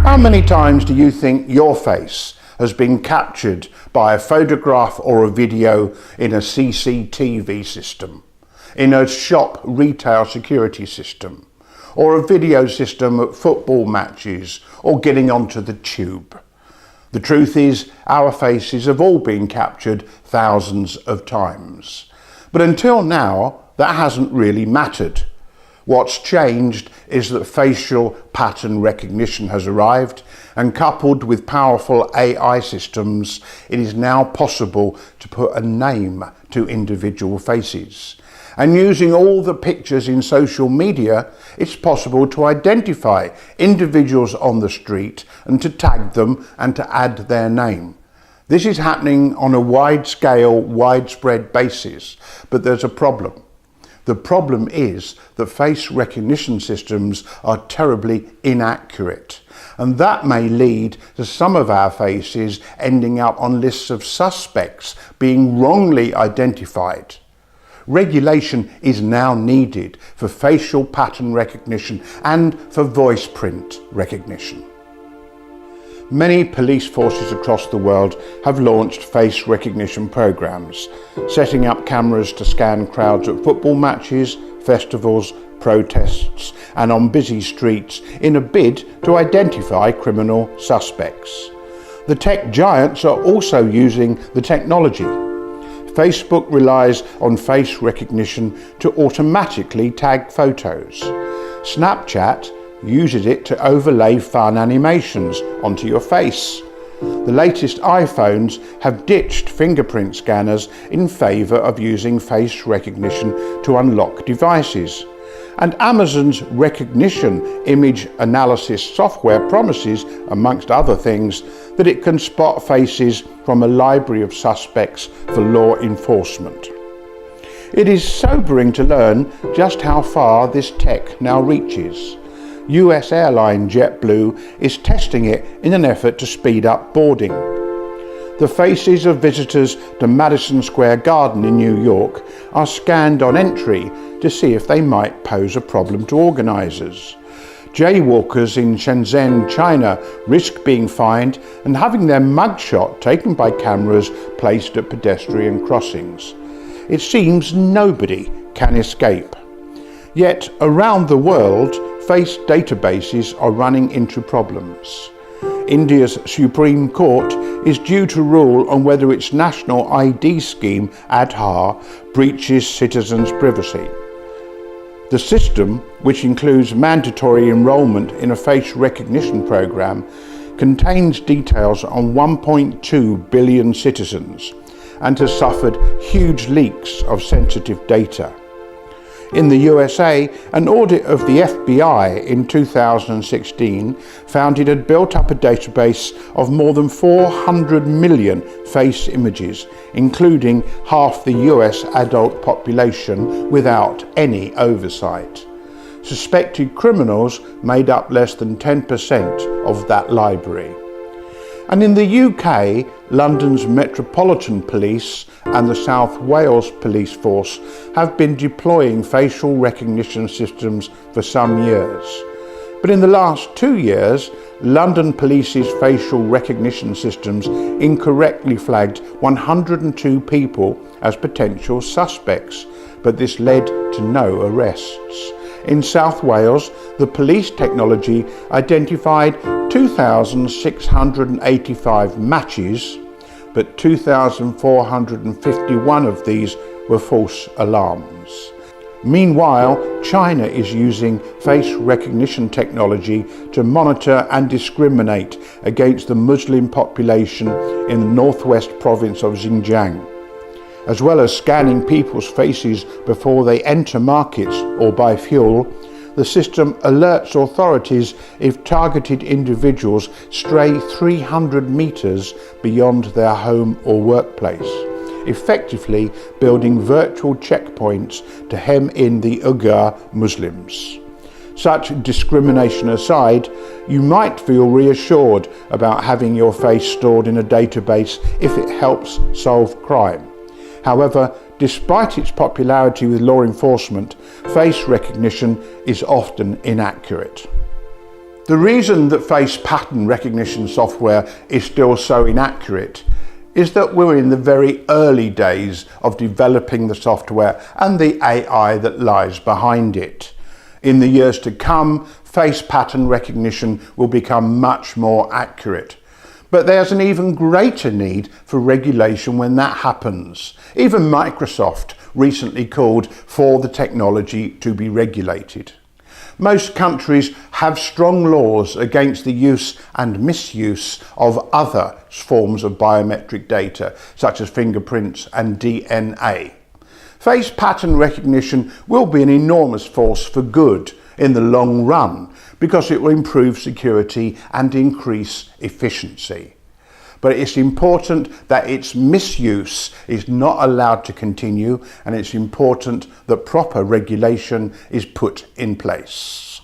How many times do you think your face has been captured by a photograph or a video in a CCTV system, in a shop retail security system, or a video system at football matches, or getting onto the tube? The truth is, our faces have all been captured thousands of times. But until now, that hasn't really mattered. What's changed is that facial pattern recognition has arrived, and coupled with powerful AI systems, it is now possible to put a name to individual faces. And using all the pictures in social media, it's possible to identify individuals on the street and to tag them and to add their name. This is happening on a wide-scale, widespread basis, but there's a problem. The problem is that face recognition systems are terribly inaccurate, and that may lead to some of our faces ending up on lists of suspects being wrongly identified. Regulation is now needed for facial pattern recognition and for voice print recognition. Many police forces across the world have launched face recognition programs, setting up cameras to scan crowds at football matches, festivals, protests, and on busy streets in a bid to identify criminal suspects. The tech giants are also using the technology. Facebook relies on face recognition to automatically tag photos. Snapchat uses it to overlay fun animations onto your face. The latest iPhones have ditched fingerprint scanners in favour of using face recognition to unlock devices. And Amazon's recognition image analysis software promises, amongst other things, that it can spot faces from a library of suspects for law enforcement. It is sobering to learn just how far this tech now reaches. US airline JetBlue is testing it in an effort to speed up boarding. The faces of visitors to Madison Square Garden in New York are scanned on entry to see if they might pose a problem to organisers. Jaywalkers in Shenzhen, China risk being fined and having their mugshot taken by cameras placed at pedestrian crossings. It seems nobody can escape. Yet around the world, face databases are running into problems. India's Supreme Court is due to rule on whether its national ID scheme, Aadhaar, breaches citizens' privacy. The system, which includes mandatory enrolment in a face recognition program, contains details on 1.2 billion citizens and has suffered huge leaks of sensitive data. In the USA, an audit of the FBI in 2016 found it had built up a database of more than 400 million face images, including half the US adult population, without any oversight. Suspected criminals made up less than 10% of that library. And in the UK, London's Metropolitan Police and the South Wales Police Force have been deploying facial recognition systems for some years. But in the last 2 years, London Police's facial recognition systems incorrectly flagged 102 people as potential suspects, but this led to no arrests. In South Wales, the police technology identified 2,685 matches, but 2,451 of these were false alarms. Meanwhile, China is using face recognition technology to monitor and discriminate against the Muslim population in the northwest province of Xinjiang. As well as scanning people's faces before they enter markets or buy fuel, the system alerts authorities if targeted individuals stray 300 meters beyond their home or workplace, effectively building virtual checkpoints to hem in the Uyghur Muslims. Such discrimination aside, you might feel reassured about having your face stored in a database if it helps solve crime. However, despite its popularity with law enforcement, face recognition is often inaccurate. The reason that face pattern recognition software is still so inaccurate is that we're in the very early days of developing the software and the AI that lies behind it. In the years to come, face pattern recognition will become much more accurate. But there's an even greater need for regulation when that happens. Even Microsoft recently called for the technology to be regulated. Most countries have strong laws against the use and misuse of other forms of biometric data, such as fingerprints and DNA. Face pattern recognition will be an enormous force for good in the long run because it will improve security and increase efficiency. But it's important that its misuse is not allowed to continue, and it's important that proper regulation is put in place.